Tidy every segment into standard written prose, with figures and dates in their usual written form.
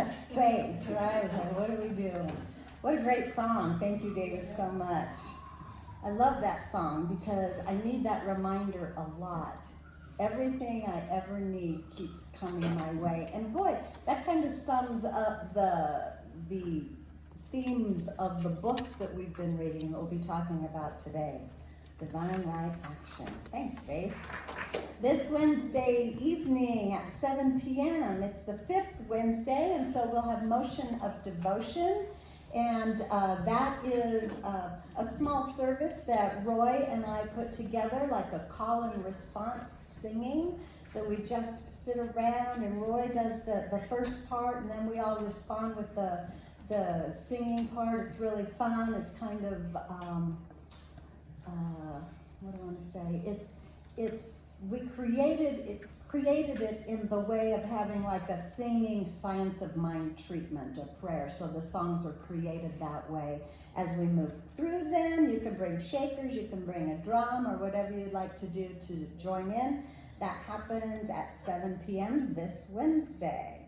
that space, right? It's like, what are we doing? What a great song. Thank you, David, so much. I love that song because I need that reminder a lot. Everything I ever need keeps coming my way. And boy, that kind of sums up the themes of the books that we've been reading that we'll be talking about today. Divine Right Action. Thanks, Dave. This Wednesday evening at 7 p.m., it's the 5th Wednesday, and so we'll have Motion of Devotion. And that is a small service that Roy and I put together, like a call and response singing. So we just sit around and Roy does the first part, and then we all respond with the singing part. It's really fun. It's kind of, what do I want to say? We created it in the way of having like a singing science of mind treatment of prayer. So the songs are created that way. As we move through them, you can bring shakers, you can bring a drum or whatever you'd like to do to join in. That happens at 7 p.m. this Wednesday.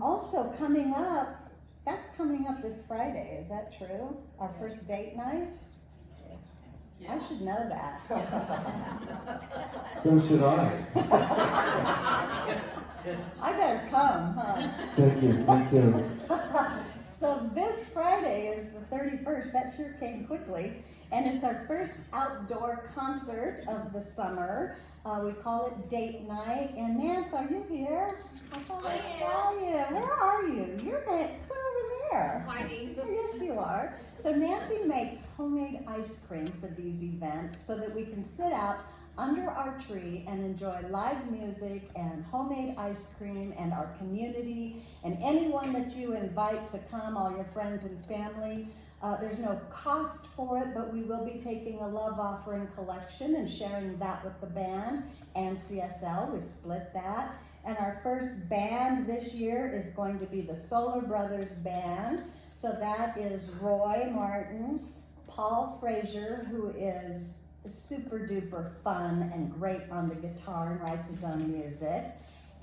Also coming up, that's coming up this Friday, is that true? Our first date night? I should know that. So should I. I better come, huh? Thank you, me too. So this Friday is the 31st. That sure came quickly. And it's our first outdoor concert of the summer. We call it Date Night. And Nance, are you here? I thought I saw you. Where are you? You're right over there. Hiding. Yes, you are. So Nancy makes homemade ice cream for these events so that we can sit out under our tree and enjoy live music and homemade ice cream and our community and anyone that you invite to come, all your friends and family. There's no cost for it, but we will be taking a love offering collection and sharing that with the band and CSL. We split that. And our first band this year is going to be the Solar Brothers Band. So that is Roy Martin, Paul Frazier, who is super duper fun and great on the guitar and writes his own music.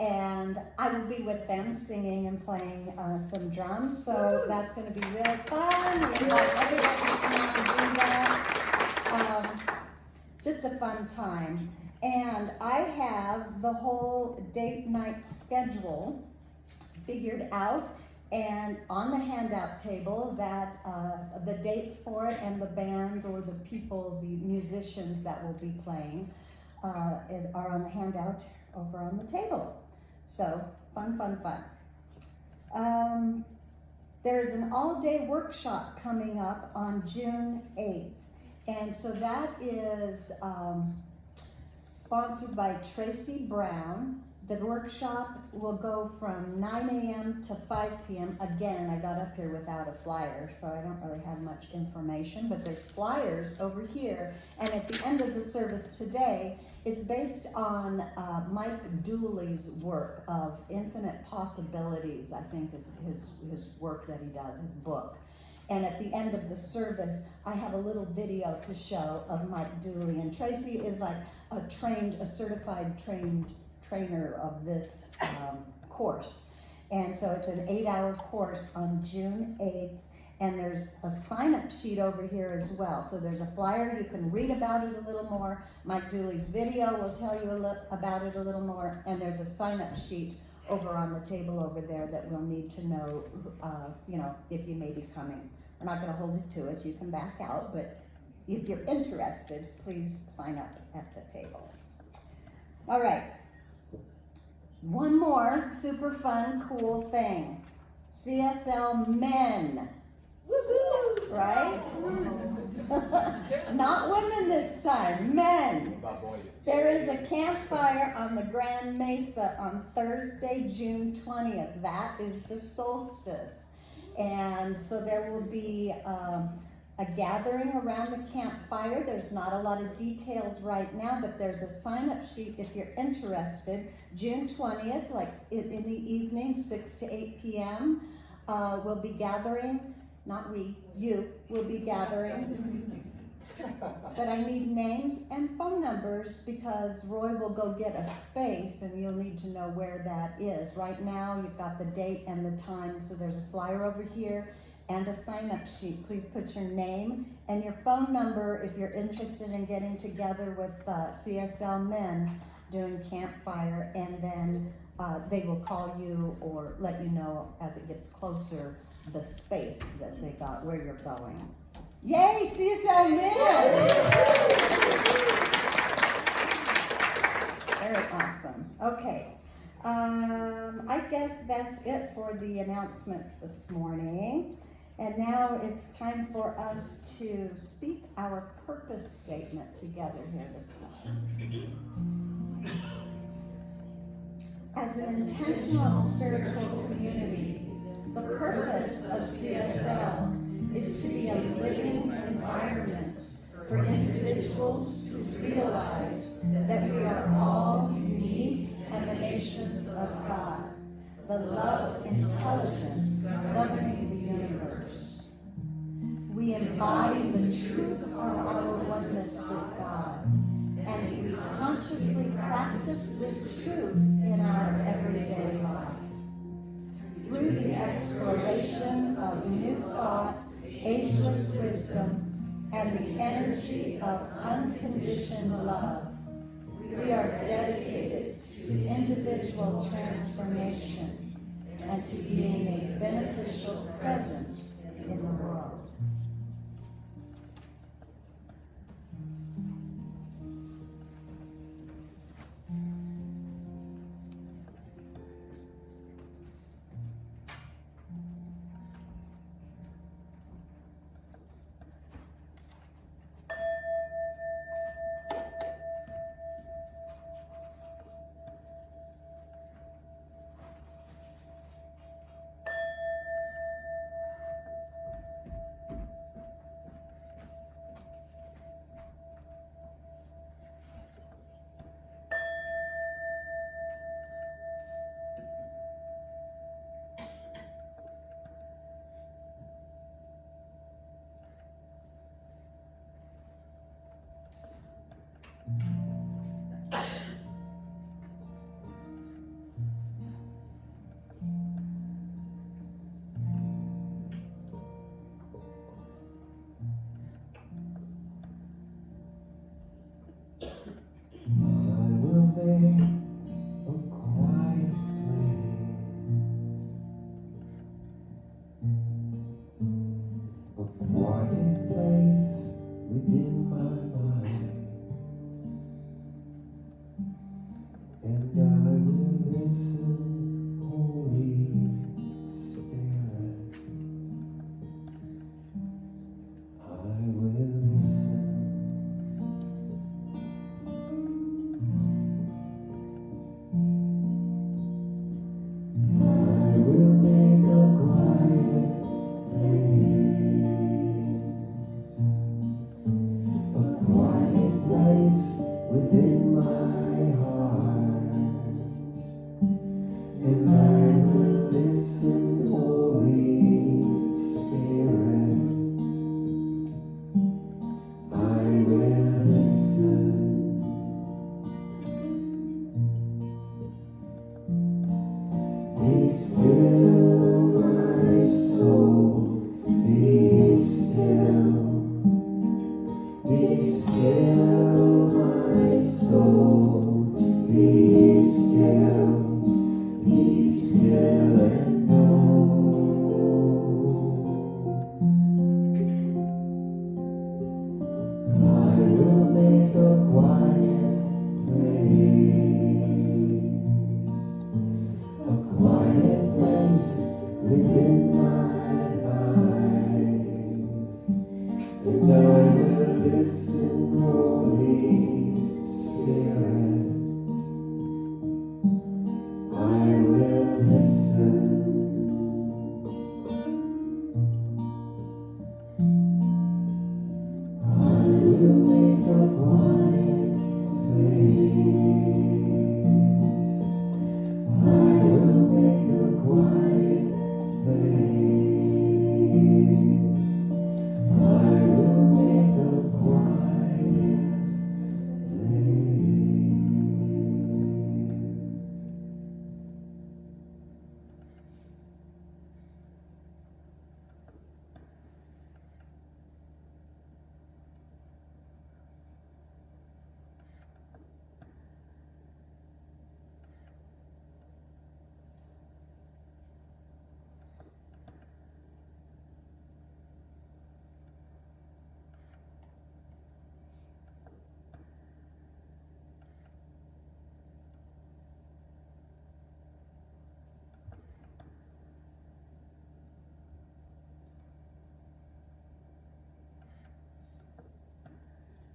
And I will be with them singing and playing some drums. So that's going to be really fun. We invite everybody to come out and do that. Just a fun time. And I have the whole date night schedule figured out and on the handout table that the dates for it and the band or the people, the musicians that will be playing are on the handout over on the table. So fun, fun, fun. There is an all-day workshop coming up on June 8th. And so that is sponsored by Tracy Brown. The workshop will go from 9 a.m. to 5 p.m. Again, I got up here without a flyer, so I don't really have much information, but there's flyers over here. And at the end of the service today, it's based on Mike Dooley's work of Infinite Possibilities, I think is his work that he does, his book. And at the end of the service, I have a little video to show of Mike Dooley. And Tracy is like a certified trainer of this course. And so it's an 8-hour course on June 8th. And there's a sign-up sheet over here as well. So there's a flyer, you can read about it a little more. Mike Dooley's video will tell you about it a little more. And there's a sign-up sheet over on the table over there that we'll need to know, if you may be coming. We're not gonna hold you to it, you can back out, but if you're interested, please sign up at the table. All right, one more super fun, cool thing. CSL Men. Woo-hoo. Right? Not women this time, men. There is a campfire on the Grand Mesa on Thursday, June 20th. That is the solstice. And so there will be a gathering around the campfire. There's not a lot of details right now, but there's a sign-up sheet if you're interested. June 20th, like in the evening, 6 to 8 p.m. We'll be gathering, not we, you will be gathering But I need names and phone numbers because Roy will go get a space and you'll need to know where that is. Right now, you've got the date and the time, so there's a flyer over here and a sign-up sheet. Please put your name and your phone number if you're interested in getting together with CSL men doing campfire, and then they will call you or let you know as it gets closer the space that they got, where you're going. Yay, CSL men! Very awesome. Okay. I guess that's it for the announcements this morning. And now it's time for us to speak our purpose statement together here this morning. As an intentional spiritual community, the purpose of CSL is to be a living environment for individuals to realize that we are all unique emanations of God, the love intelligence governing the universe. We embody the truth of our oneness with God, and we consciously practice this truth in our everyday life. Through the exploration of new thought, ageless wisdom, and the energy of unconditioned love, we are dedicated to individual transformation and to being a beneficial presence in the world.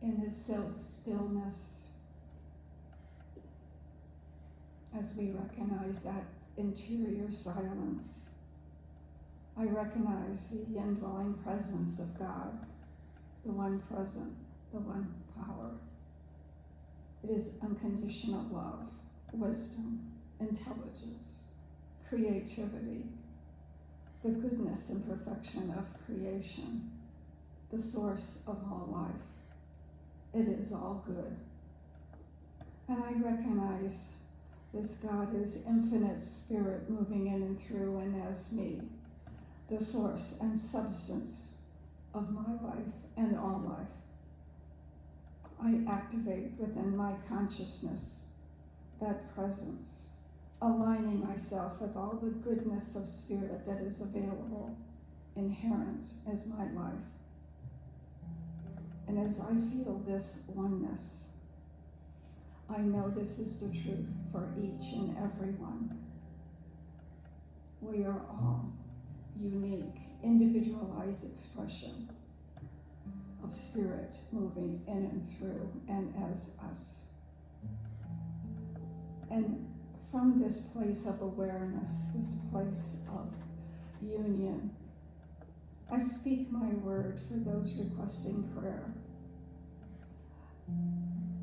in this stillness, as we recognize that interior silence, I recognize the indwelling presence of God, the one present, the one power. It is unconditional love, wisdom, intelligence, creativity, the goodness and perfection of creation, the source of all life. It is all good. And I recognize this God is infinite spirit moving in and through and as me, the source and substance of my life and all life. I activate within my consciousness that presence, aligning myself with all the goodness of spirit that is available, inherent as my life. And as I feel this oneness, I know this is the truth for each and every one. We are all unique, individualized expression of spirit moving in and through and as us. And from this place of awareness, this place of union, I speak my word for those requesting prayer.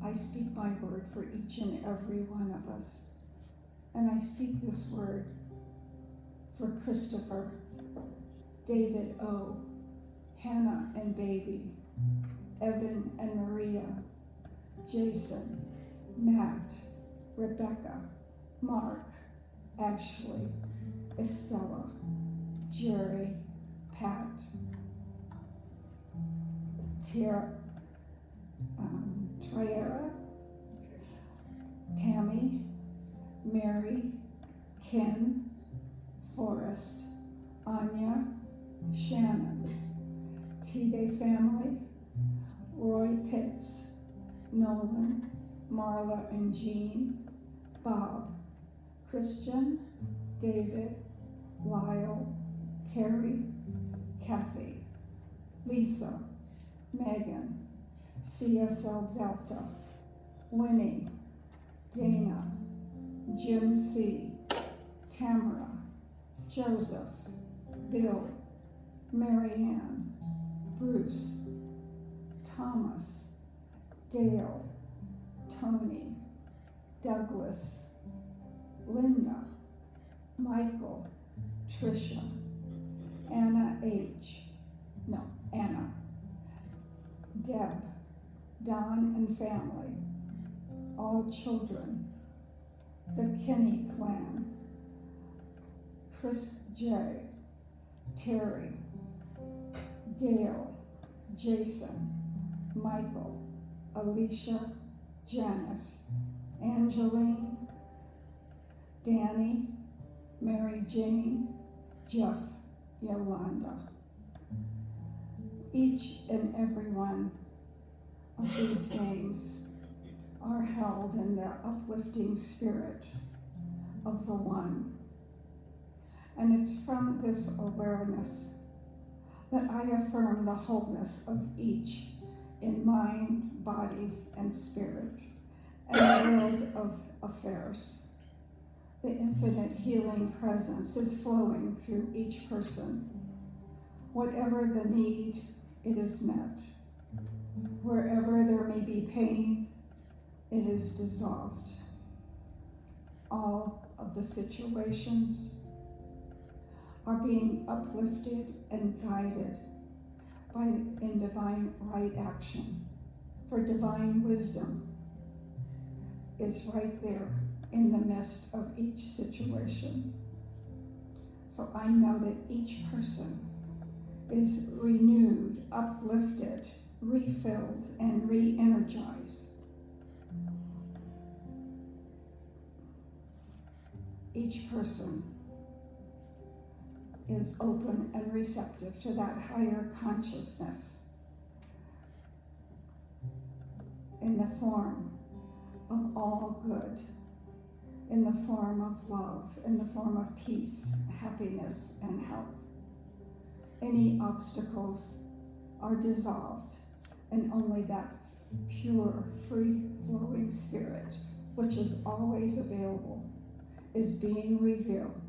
I speak my word for each and every one of us. And I speak this word for Christopher, David O., Hannah and baby, Evan and Maria, Jason, Matt, Rebecca, Mark, Ashley, Estella, Jerry, Pat, Triera, Tammy, Mary, Ken, Forrest, Anya, Shannon, T-Day family, Roy Pitts, Nolan, Marla and Jean, Bob, Christian, David, Lyle, Carrie, Kathy, Lisa, Megan, CSL Delta, Winnie, Dana, Jim C., Tamara, Joseph, Bill, Marianne, Bruce, Thomas, Dale, Tony, Douglas, Linda, Michael, Tricia, Anna, Deb, Don and family, all children, the Kinney clan, Chris J., Terry, Gail, Jason, Michael, Alicia, Janice, Angeline, Danny, Mary Jane, Jeff, Yolanda. Each and every one of these names are held in the uplifting spirit of the One. And it's from this awareness that I affirm the wholeness of each in mind, body, and spirit, and the world of affairs. The infinite healing presence is flowing through each person. Whatever the need, it is met. Wherever there may be pain, it is dissolved. All of the situations are being uplifted and guided in divine right action. For divine wisdom is right there in the midst of each situation. So I know that each person is renewed, uplifted, refilled, and re-energized. Each person is open and receptive to that higher consciousness in the form of all good, in the form of love, in the form of peace, happiness, and health. Any obstacles are dissolved, and only that pure, free-flowing spirit, which is always available, is being revealed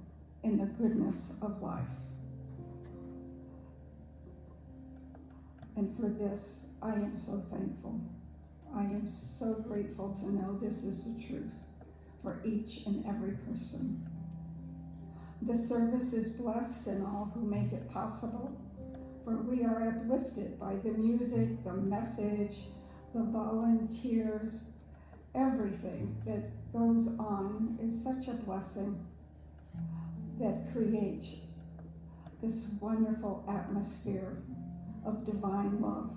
in the goodness of life. And for this, I am so thankful. I am so grateful to know this is the truth for each and every person. The service is blessed and all who make it possible, for we are uplifted by the music, the message, the volunteers. Everything that goes on is such a blessing that creates this wonderful atmosphere of divine love.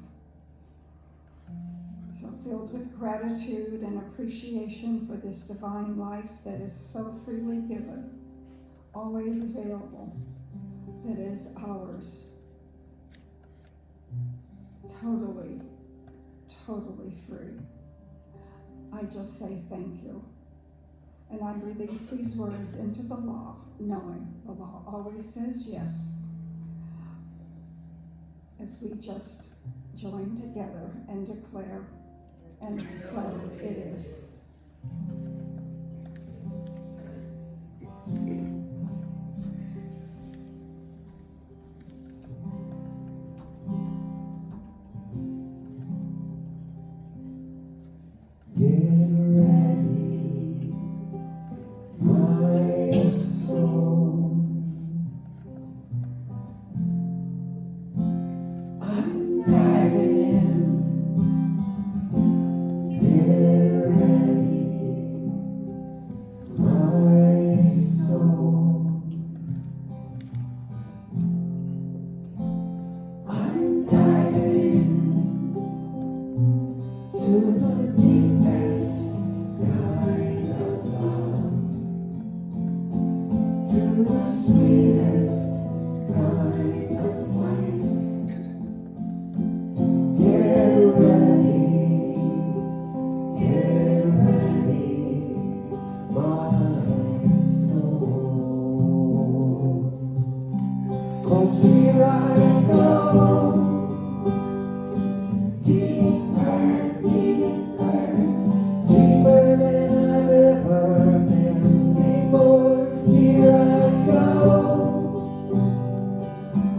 So filled with gratitude and appreciation for this divine life that is so freely given, always available, that is ours, totally, totally free. I just say thank you. And I release these words into the law, knowing the law always says yes, as we just join together and declare, and so it is. Get ready, my soul. I'm diving in. Get ready, my soul. I'm diving in to the deepest kind of love, to the sweetest kind of life. Get ready, my soul. 'Cause here I go, deeper, deeper, deeper than I've ever been before. Here I go,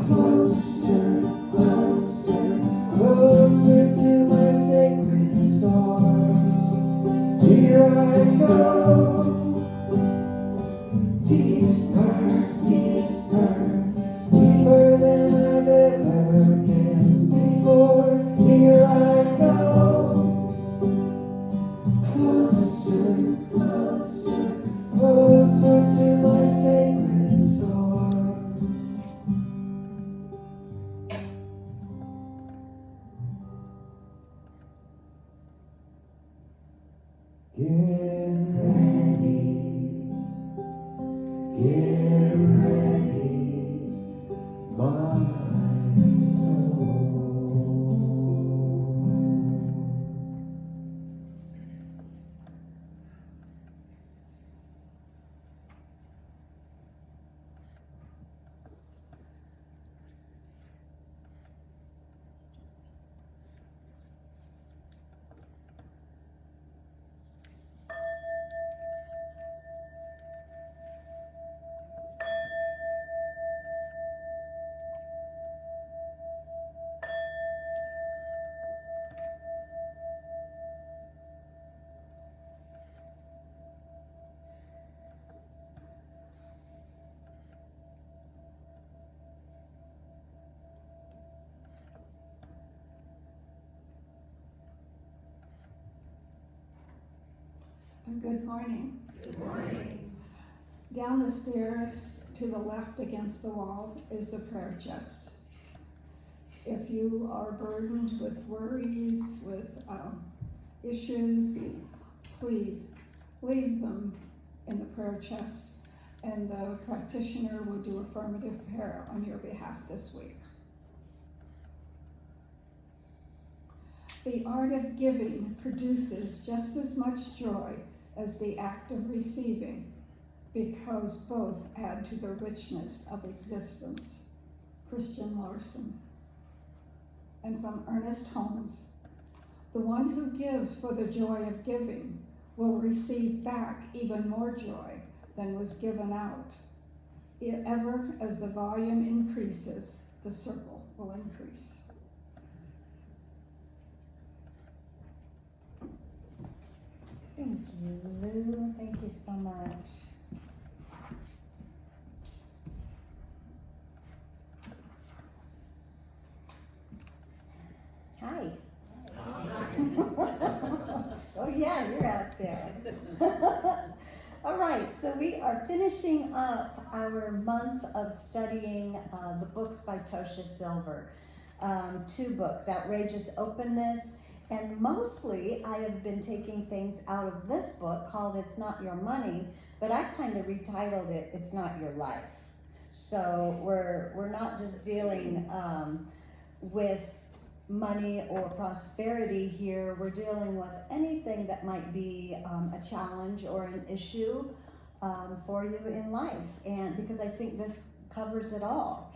closer, closer, closer to my sacred source. Here I go, deeper, deeper, deeper than I've ever been before. Here I go, closer, closer, closer to my sacred source. Get ready, my soul. And good morning. Good morning. Down the stairs to the left against the wall is the prayer chest. If you are burdened with worries, with issues, please leave them in the prayer chest, and the practitioner will do affirmative prayer on your behalf this week. The art of giving produces just as much joy as the act of receiving, because both add to the richness of existence. Christian Larson. And from Ernest Holmes, The one who gives for the joy of giving will receive back even more joy than was given out. Ever as the volume increases, the circle will increase. Thank you, Lou. Thank you so much. Hi. Oh yeah, you're out there. All right, so we are finishing up our month of studying the books by Tosha Silver. 2 books, Outrageous Openness, and mostly I have been taking things out of this book called It's Not Your Money, but I kind of retitled it It's Not Your Life. So we're not just dealing with money or prosperity here, we're dealing with anything that might be a challenge or an issue for you in life, and because I think this covers it all.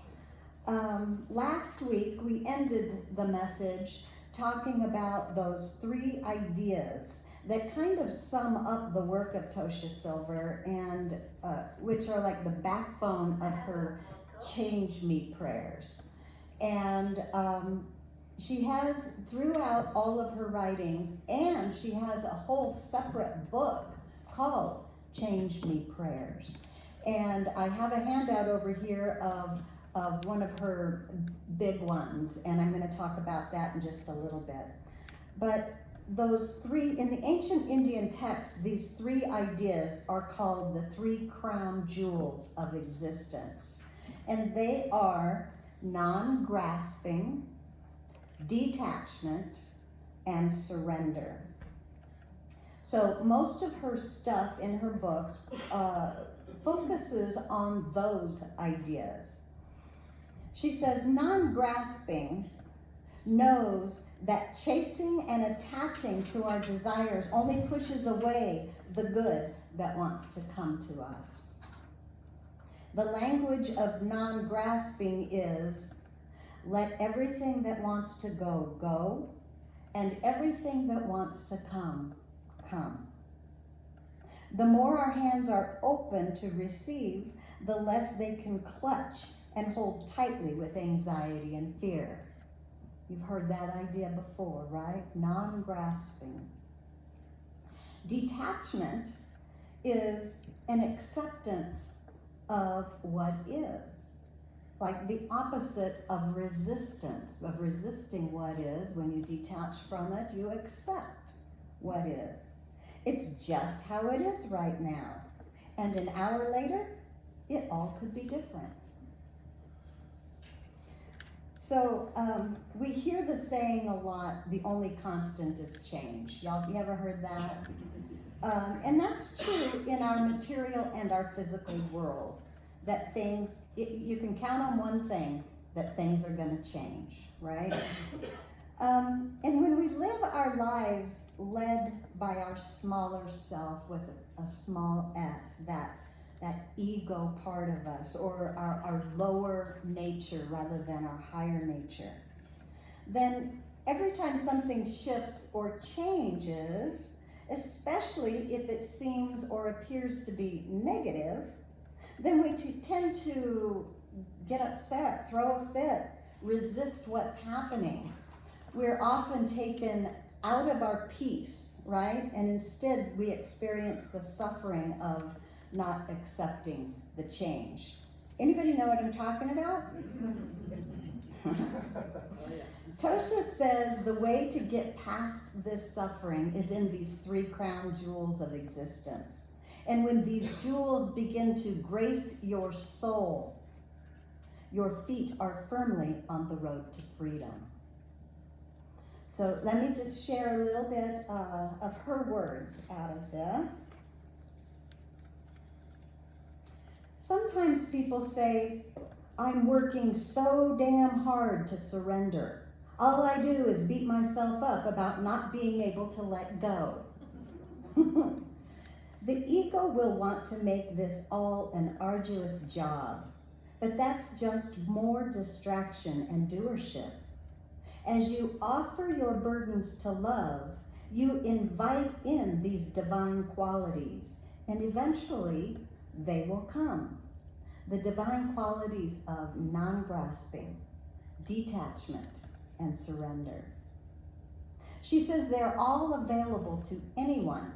Last week we ended the message talking about those 3 ideas that kind of sum up the work of Tosha Silver, and which are like the backbone of her Change Me prayers. And she has, throughout all of her writings, and she has a whole separate book called Change Me Prayers. And I have a handout over here of one of her big ones, and I'm going to talk about that in just a little bit. But those 3, in the ancient Indian texts, these 3 ideas are called the 3 crown jewels of existence. And they are non-grasping, detachment, and surrender. So most of her stuff in her books focuses on those ideas. She says non-grasping knows that chasing and attaching to our desires only pushes away the good that wants to come to us. The language of non-grasping is, let everything that wants to go, go, and everything that wants to come, come. The more our hands are open to receive, the less they can clutch and hold tightly with anxiety and fear. You've heard that idea before, right? Non-grasping. Detachment is an acceptance of what is. Like the opposite of resistance, of resisting what is. When you detach from it, you accept what is. It's just how it is right now. And an hour later, it all could be different. So we hear the saying a lot, the only constant is change. Y'all, you ever heard that? And that's true in our material and our physical world. That things, you can count on one thing, that things are going to change, right? And when we live our lives led by our smaller self with a small s, that ego part of us, or our lower nature rather than our higher nature, then every time something shifts or changes, especially if it seems or appears to be negative, then we tend to get upset, throw a fit, resist what's happening. We're often taken out of our peace, right? And instead we experience the suffering of not accepting the change. Anybody know what I'm talking about? Tosha says the way to get past this suffering is in these 3 crown jewels of existence. And when these jewels begin to grace your soul, your feet are firmly on the road to freedom. So let me just share a little bit of her words out of this. Sometimes people say, I'm working so damn hard to surrender. All I do is beat myself up about not being able to let go. The ego will want to make this all an arduous job, but that's just more distraction and doership. As you offer your burdens to love, you invite in these divine qualities, and eventually they will come. The divine qualities of non-grasping, detachment, and surrender. She says they're all available to anyone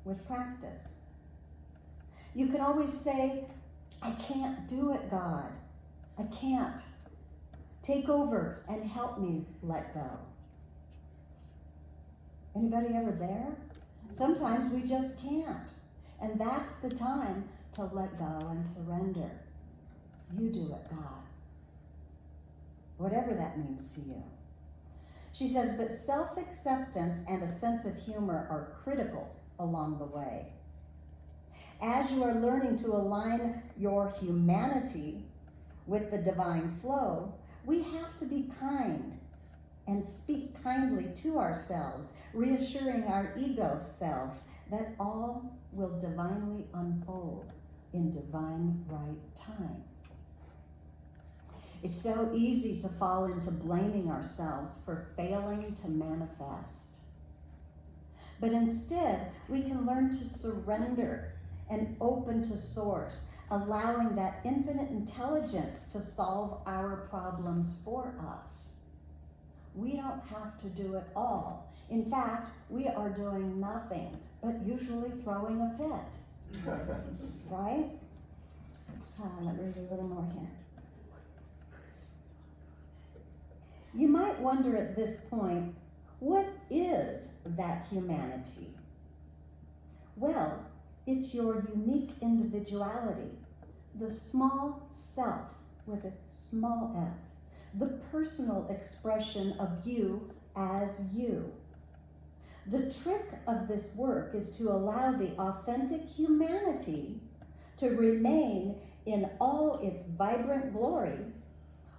with practice. You can always say, I can't do it, God. I can't. Take over and help me let go. Anybody ever there? Sometimes we just can't. And that's the time to let go and surrender. You do it, God. Whatever that means to you. She says, but self-acceptance and a sense of humor are critical along the way. As you are learning to align your humanity with the divine flow, we have to be kind and speak kindly to ourselves, reassuring our ego self that all will divinely unfold in divine right time. It's so easy to fall into blaming ourselves for failing to manifest. But instead, we can learn to surrender and open to Source, allowing that infinite intelligence to solve our problems for us. We don't have to do it all. In fact, we are doing nothing but usually throwing a fit. Right? Let me read a little more here. You might wonder at this point, what is that humanity? Well, it's your unique individuality, the small self with a small s, the personal expression of you as you. The trick of this work is to allow the authentic humanity to remain in all its vibrant glory,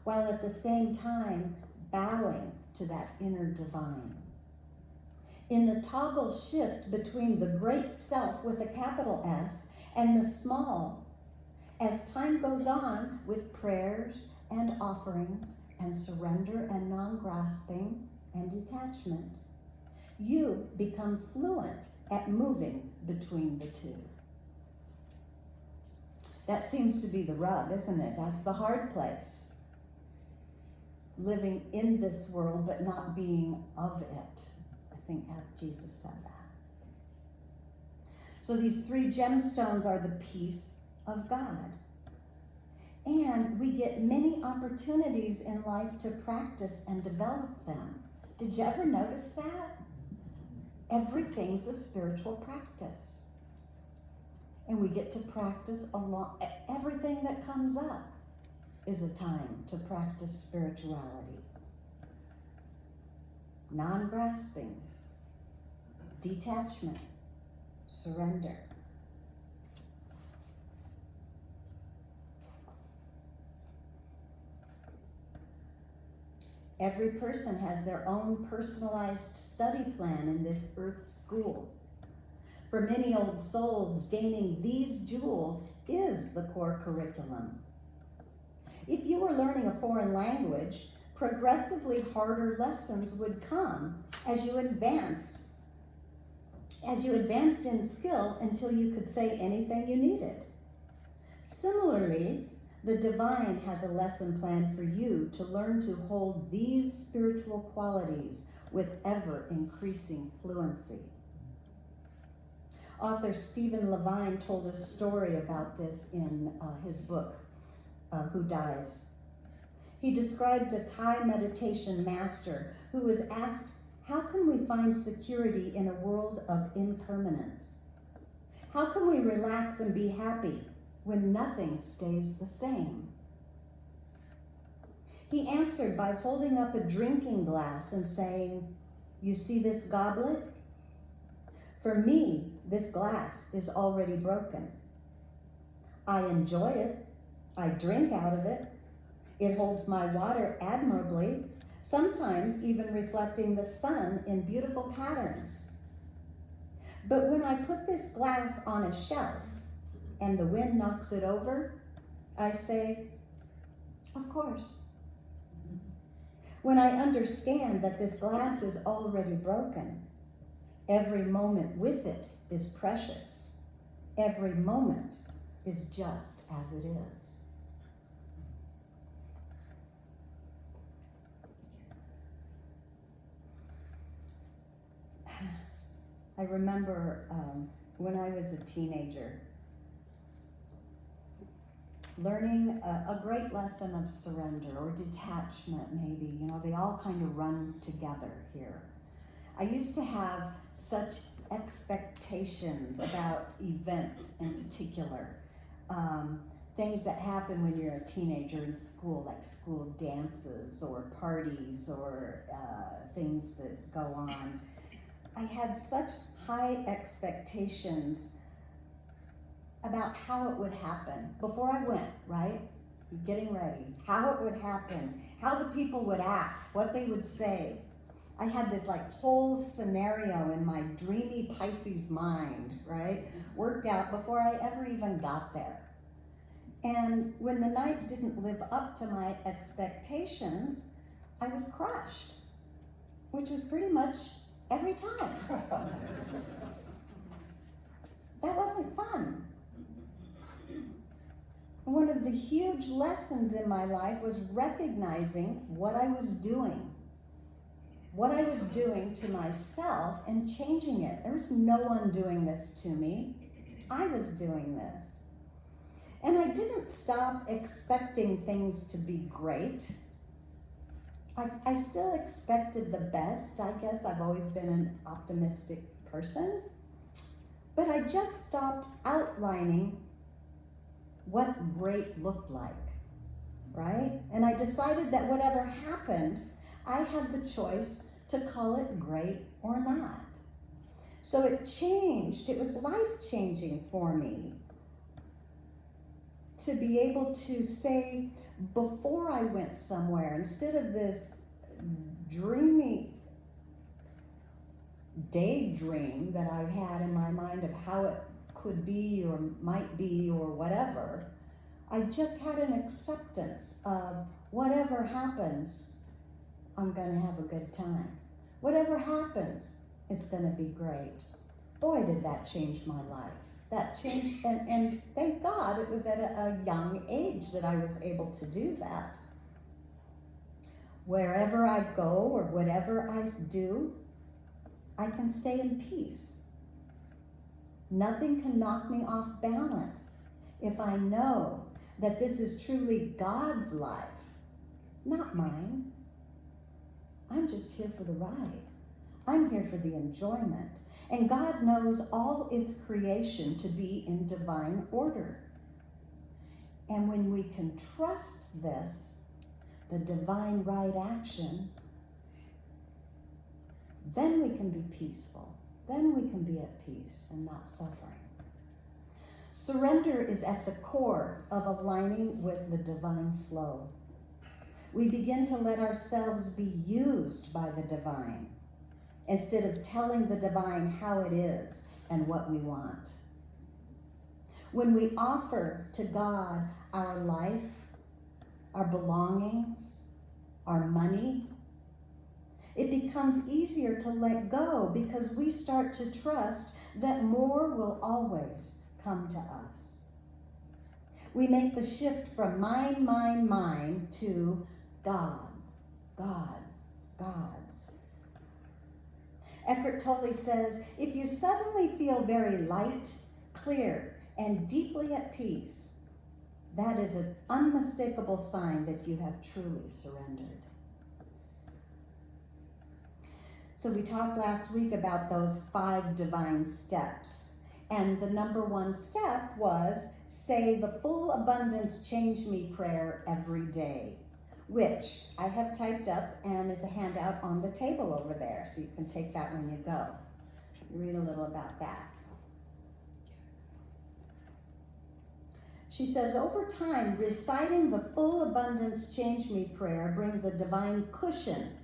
while at the same time bowing to that inner divine. In the toggle shift between the great self with a capital S and the small, as time goes on with prayers and offerings and surrender and non-grasping and detachment, you become fluent at moving between the two. That seems to be the rub, isn't it? That's the hard place. Living in this world, but not being of it. I think as Jesus said that. So these three gemstones are the peace of God. And we get many opportunities in life to practice and develop them. Did you ever notice that? Everything's a spiritual practice. And we get to practice along, everything that comes up is a time to practice spirituality. Non-grasping, detachment, surrender. Every person has their own personalized study plan in this earth school. For many old souls, gaining these jewels is the core curriculum. If you were learning a foreign language, progressively harder lessons would come as you advanced in skill until you could say anything you needed. Similarly, the divine has a lesson plan for you to learn to hold these spiritual qualities with ever-increasing fluency. Author Stephen Levine told a story about this in his book, Who Dies. He described a Thai meditation master who was asked, how can we find security in a world of impermanence? How can we relax and be happy when nothing stays the same? He answered by holding up a drinking glass and saying, you see this goblet? For me, this glass is already broken. I enjoy it. I drink out of it. It holds my water admirably, sometimes even reflecting the sun in beautiful patterns. But when I put this glass on a shelf and the wind knocks it over, I say, of course. When I understand that this glass is already broken, every moment with it is precious. Every moment is just as it is. I remember when I was a teenager, learning a great lesson of surrender or detachment, maybe. You know, they all kind of run together here. I used to have such expectations about events in particular. Things that happen when you're a teenager in school, like school dances or parties or things that go on. I had such high expectations about how it would happen before I went, right? Getting ready, how it would happen, how the people would act, what they would say. I had this like whole scenario in my dreamy Pisces mind, right? Worked out before I ever even got there. And when the night didn't live up to my expectations, I was crushed, which was pretty much every time. That wasn't fun. One of the huge lessons in my life was recognizing what I was doing to myself and changing it. There was no one doing this to me. I was doing this. And I didn't stop expecting things to be great. I still expected the best. I guess I've always been an optimistic person. But I just stopped outlining what great looked like, right? And I decided that whatever happened, I had the choice to call it great or not. So it changed. It was life-changing for me to be able to say, before I went somewhere, instead of this dreamy daydream that I had in my mind of how it could be or might be or whatever, I just had an acceptance of whatever happens, I'm gonna have a good time. Whatever happens, it's gonna be great. Boy, did that change my life. That changed, and thank God it was at a young age that I was able to do that. Wherever I go or whatever I do, I can stay in peace. Nothing can knock me off balance if I know that this is truly God's life, not mine. I'm just here for the ride. I'm here for the enjoyment. And God knows all its creation to be in divine order. And when we can trust this, the divine right action, then we can be peaceful. Then we can be at peace and not suffering. Surrender is at the core of aligning with the divine flow. We begin to let ourselves be used by the divine instead of telling the divine how it is and what we want. When we offer to God our life, our belongings, our money, it becomes easier to let go because we start to trust that more will always come to us. We make the shift from mine to God's, God's, God's. Eckhart Tolle says, if you suddenly feel very light, clear, and deeply at peace, that is an unmistakable sign that you have truly surrendered. So we talked last week about those 5 divine steps. And the number 1 step was say the full abundance change me prayer every day, which I have typed up and is a handout on the table over there. So you can take that when you go. Read a little about that. She says, over time, reciting the full abundance change me prayer brings a divine cushion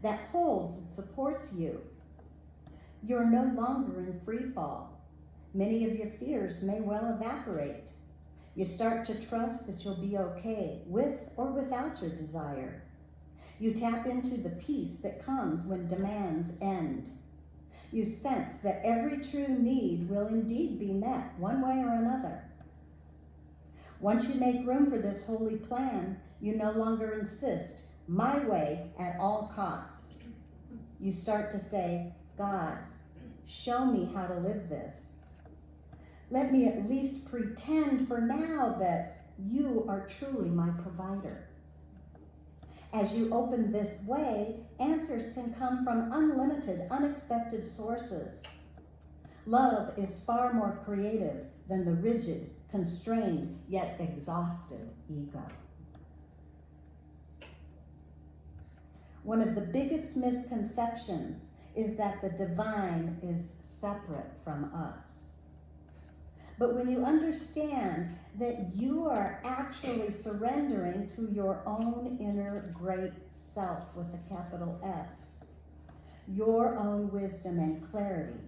that holds and supports you. You're no longer in free fall. Many of your fears may well evaporate. You start to trust that you'll be okay with or without your desire. You tap into the peace that comes when demands end. You sense that every true need will indeed be met, one way or another. Once you make room for this holy plan, you no longer insist, my way at all costs. You start to say, God, show me how to live this. Let me at least pretend for now that you are truly my provider. As you open this way, answers can come from unlimited, unexpected sources. Love is far more creative than the rigid, constrained, yet exhausted ego. One of the biggest misconceptions is that the divine is separate from us. But when you understand that you are actually surrendering to your own inner great self with a capital S, your own wisdom and clarity,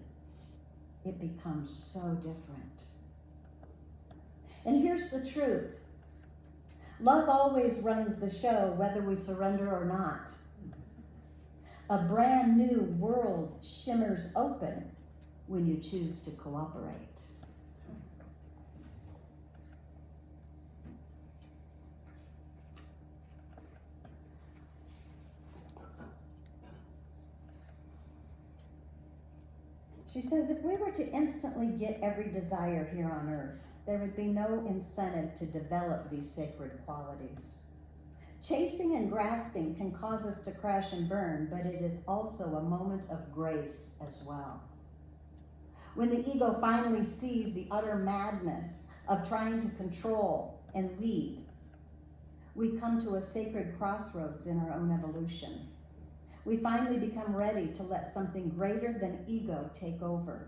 it becomes so different. And here's the truth. Love always runs the show, whether we surrender or not. A brand new world shimmers open when you choose to cooperate. She says, if we were to instantly get every desire here on earth, there would be no incentive to develop these sacred qualities. Chasing and grasping can cause us to crash and burn, but it is also a moment of grace as well. When the ego finally sees the utter madness of trying to control and lead, we come to a sacred crossroads in our own evolution. We finally become ready to let something greater than ego take over.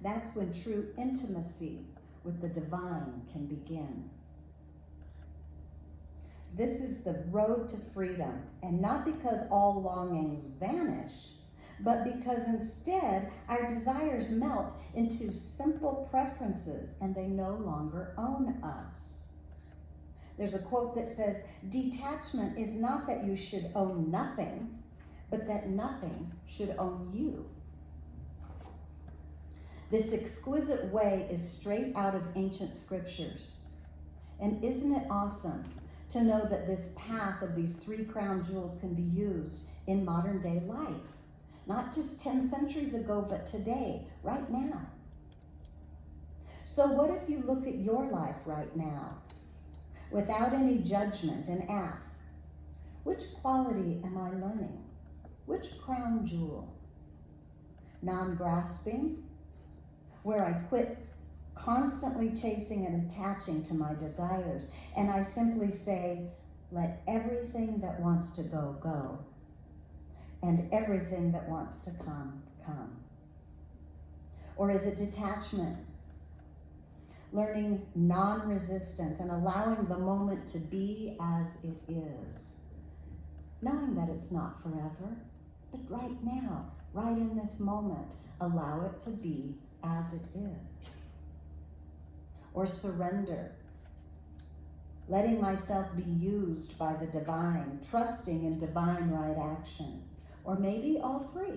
That's when true intimacy with the divine can begin. This is the road to freedom, and not because all longings vanish, but because instead our desires melt into simple preferences and they no longer own us. There's a quote that says, detachment is not that you should own nothing, but that nothing should own you. This exquisite way is straight out of ancient scriptures. And isn't it awesome to know that this path of these 3 crown jewels can be used in modern day life? Not just 10 centuries ago, but today, right now. So what if you look at your life right now without any judgment and ask, which quality am I learning? Which crown jewel? Non-grasping, where I quit constantly chasing and attaching to my desires, and I simply say, let everything that wants to go, go, and everything that wants to come, come. Or is it detachment? Learning non-resistance and allowing the moment to be as it is, knowing that it's not forever, but right now, right in this moment, allow it to be as it is. Or surrender, letting myself be used by the divine, trusting in divine right action, or maybe all 3.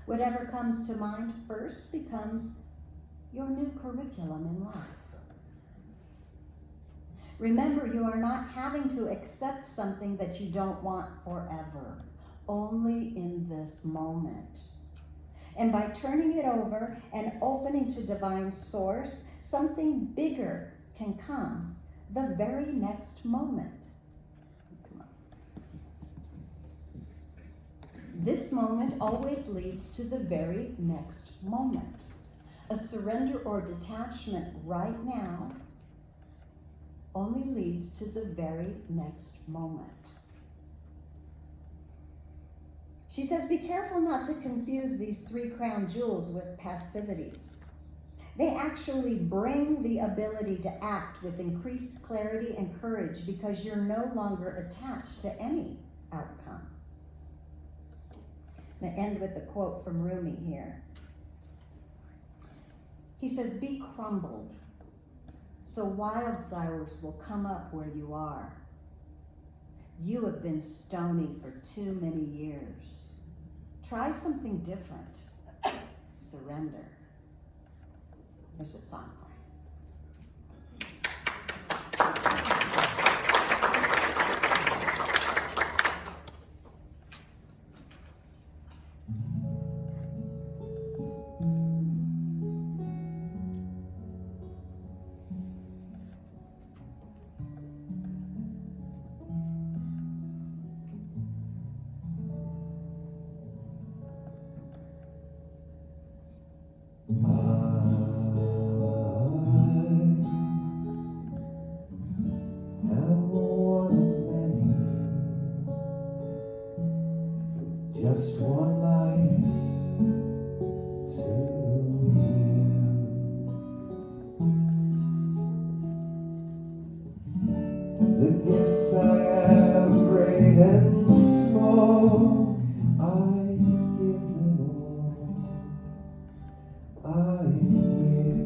Whatever comes to mind first becomes your new curriculum in life. Remember, you are not having to accept something that you don't want forever, only in this moment. And by turning it over and opening to divine source, something bigger can come the very next moment. This moment always leads to the very next moment. A surrender or detachment right now only leads to the very next moment. She says, be careful not to confuse these 3 crown jewels with passivity. They actually bring the ability to act with increased clarity and courage because you're no longer attached to any outcome. I'm going to end with a quote from Rumi here. He says, be crumbled, so wildflowers will come up where you are. You have been stony for too many years. Try something different. Surrender. Here's a song for you. I am one of many, just one life to live. The gifts I have, great and small, I give them all. I give.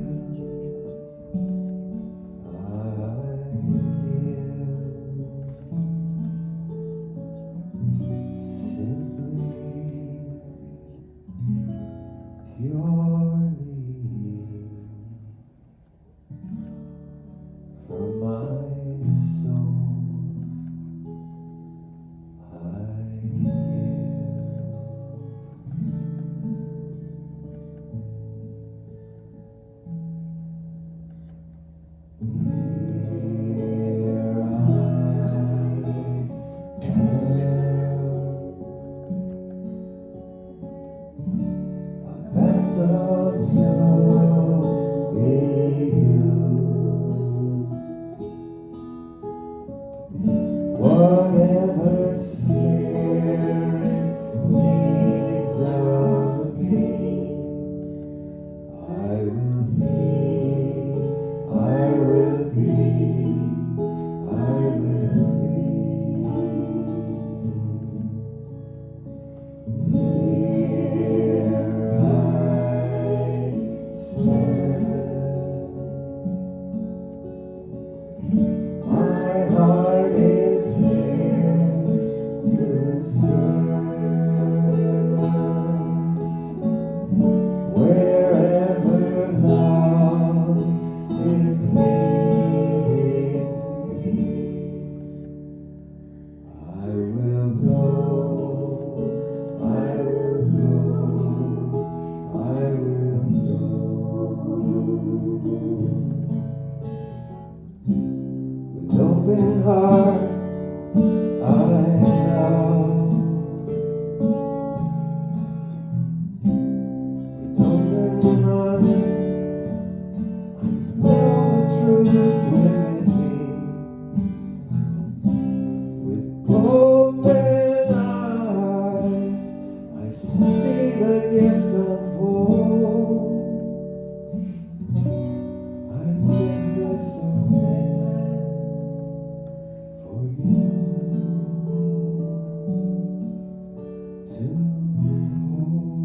Purely from my soul, I vessel to be used. Whatever Spirit needs of me, I will be, I will be, I will be. My heart is here to serve. Wherever love is leading me, I will go, I will go, I will go. With open heart, I know. With open heart, I know the truth within me. With open eyes, I see the gift unfold. I give this away for you to hold.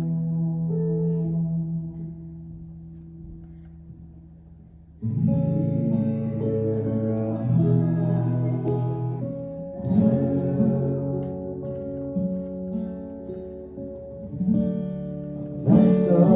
Here I am, a vessel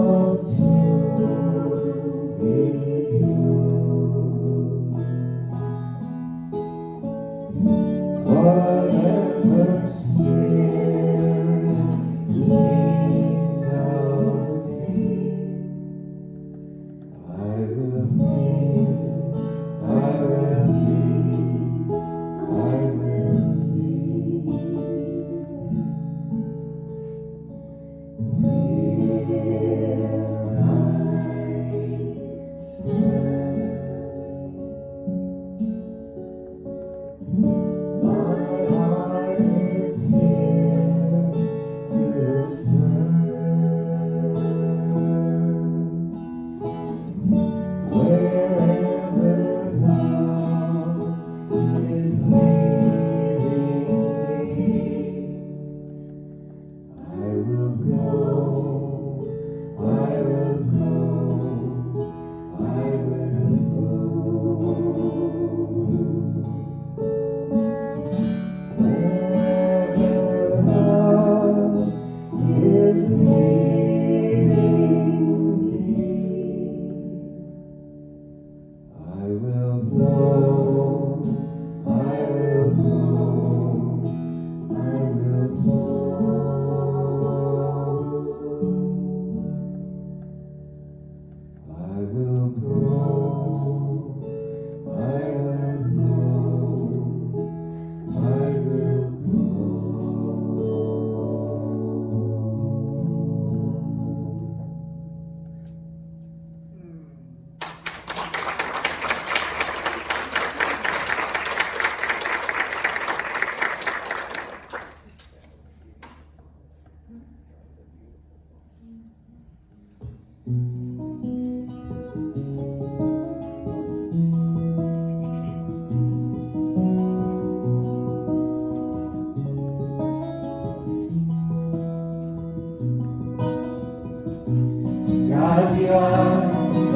God, you are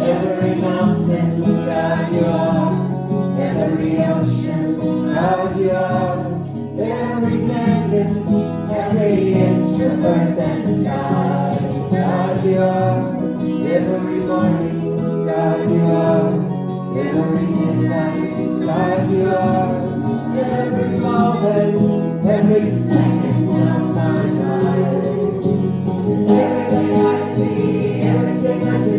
every mountain. God, you are every ocean. God, you are every canyon, every inch of earth and sky. God, you are every morning. God, you are every midnight. God, you are every moment, every second of my life. Everything I see, everything I do,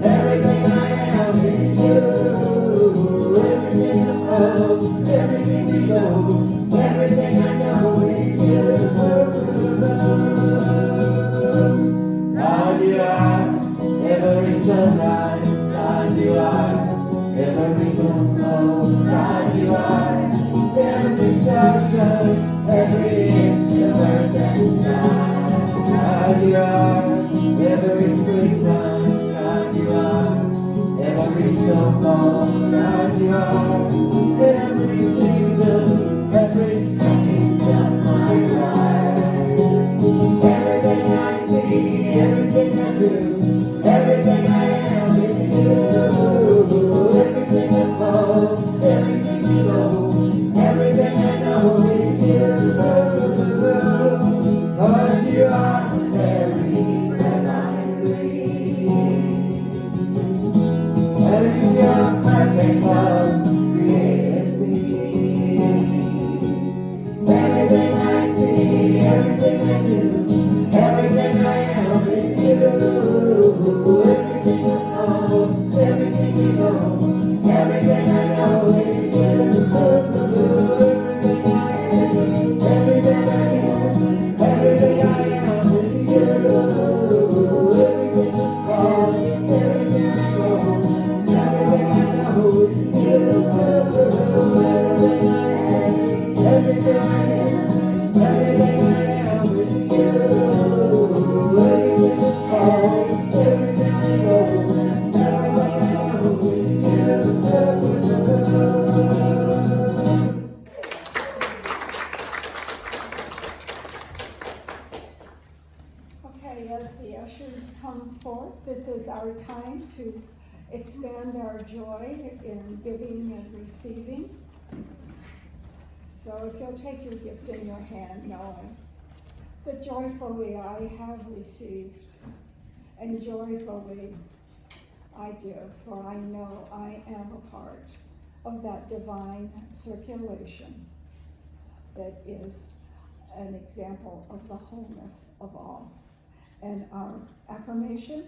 everything I am is you. Everything above, everything below, everything I know is you. God, you are every sunrise. God, you are every moonflow. God, you are every starstruck, every inch of earth and sky. God, you are every springtime. God, you are every snowfall. God, you are every season, every second of my life. Everything I see, everything I do, everything I am is you. Everything above, everything below, everything I know is you. 'Cause you are the very breath I breathe. And your perfect love created me. Everything I see, everything I do, everything I am is you. Everything above, everything below, everything I know is you. Everything I say, everything I do, everything I am is you. Everything above, everything below, everything I know is you. Everything I say, everything I do, everything I am is you. Everything above, everything below, everything I know is you. Okay, as the ushers come forth, this is our time to expand our joy in giving and receiving. So if you'll take your gift in your hand, knowing that joyfully I have received, and joyfully I give, for I know I am a part of that divine circulation that is an example of the wholeness of all. And our affirmation?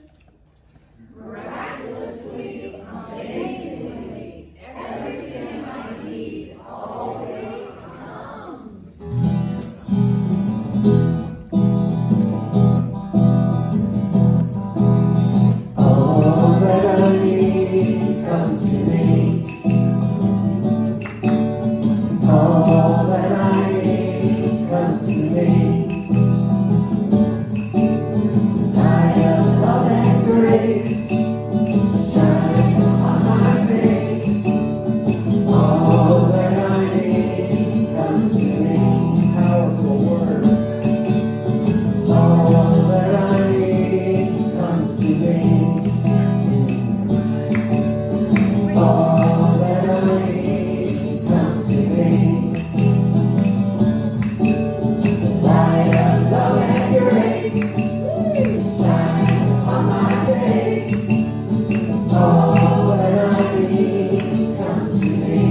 Miraculously, amazingly, everything I need always comes. All that I need comes to me. All that I need comes to me. I have love and grace shines upon my face. All that I need comes to me. Powerful words. All that I need comes to me. All that I need comes to me. Light of love and grace shines upon my face. All that I need comes to me.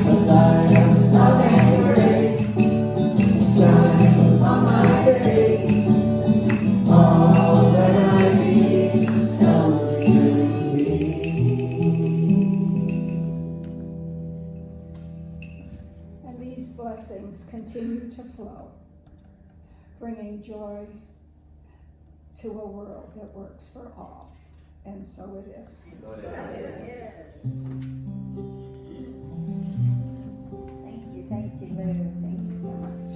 The light of love and grace shines upon my face. All that I need comes to me. And these blessings continue to flow, bringing joy to a world that works for all. And so it is. Thank you, Lou. Thank you so much.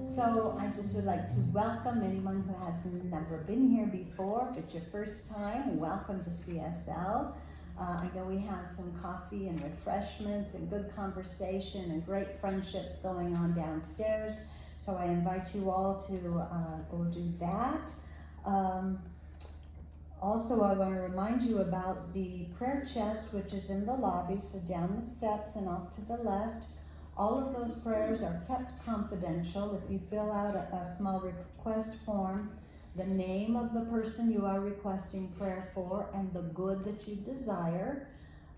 So I just would like to welcome anyone who has never been here before. If it's your first time, welcome to CSL. I know we have some coffee and refreshments and good conversation and great friendships going on downstairs. So I invite you all to go do that. Also, I want to remind you about the prayer chest, which is in the lobby, so down the steps and off to the left. All of those prayers are kept confidential. If you fill out a small request form, the name of the person you are requesting prayer for and the good that you desire.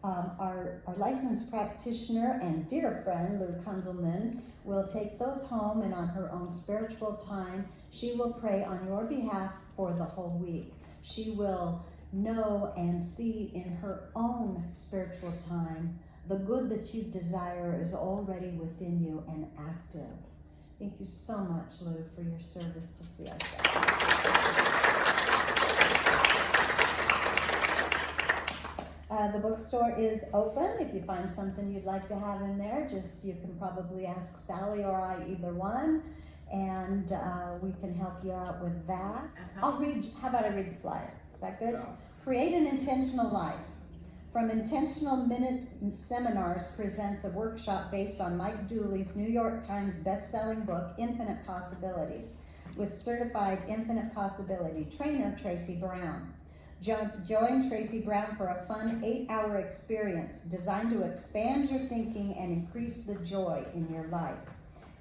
Our licensed practitioner and dear friend, Lou Kunzelman, will take those home, and on her own spiritual time, she will pray on your behalf for the whole week. She will know and see in her own spiritual time the good that you desire is already within you and active. Thank you so much, Lou, for your service to CSL. The bookstore is open. If you find something you'd like to have in there, you can probably ask Sally or I, either one, and we can help you out with that. How about I read the flyer? Is that good? Create an Intentional Life. From Intentional Minute Seminars presents a workshop based on Mike Dooley's New York Times best-selling book, Infinite Possibilities, with certified Infinite Possibility trainer, Tracy Brown. Join Tracy Brown for a fun 8-hour experience designed to expand your thinking and increase the joy in your life.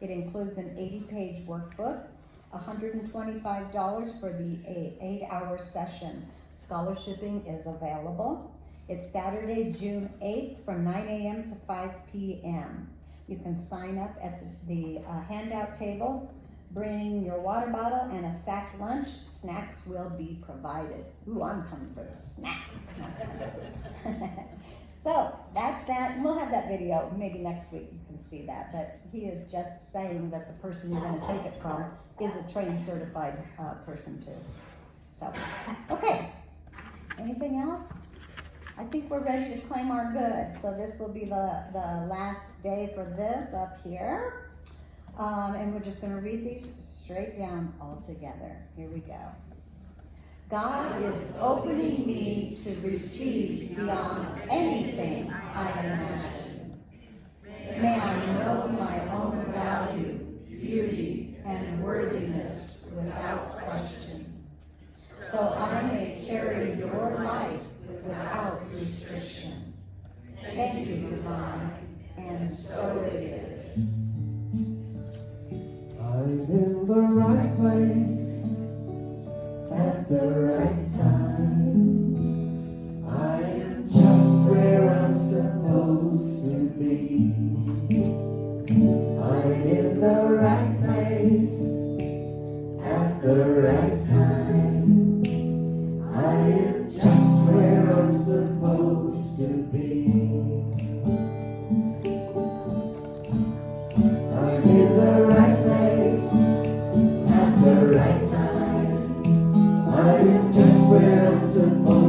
It includes an 80-page workbook, $125 for the 8-hour session. Scholarshiping is available. It's Saturday, June 8th from 9 a.m. to 5 p.m. You can sign up at the handout table. Bring your water bottle and a sack lunch. Snacks will be provided. Ooh, I'm coming for the snacks. So that's that. And we'll have that video. Maybe next week you can see that. But he is just saying that the person you're going to take it from is a training certified person too. So, okay. Anything else? I think we're ready to claim our goods. So this will be the last day for this up here. And we're just going to read these straight down all together. Here we go. God is opening me to receive beyond anything I imagine. May I know my own value, beauty, and worthiness without question, so I may carry your light without restriction. Thank you, Divine, and so it is. I'm in the right place at the right time. I am just where I'm supposed to be. I'm in the right place at the right time. I am just where I'm supposed to be. I'm in the right place at the right time. I am just where I'm supposed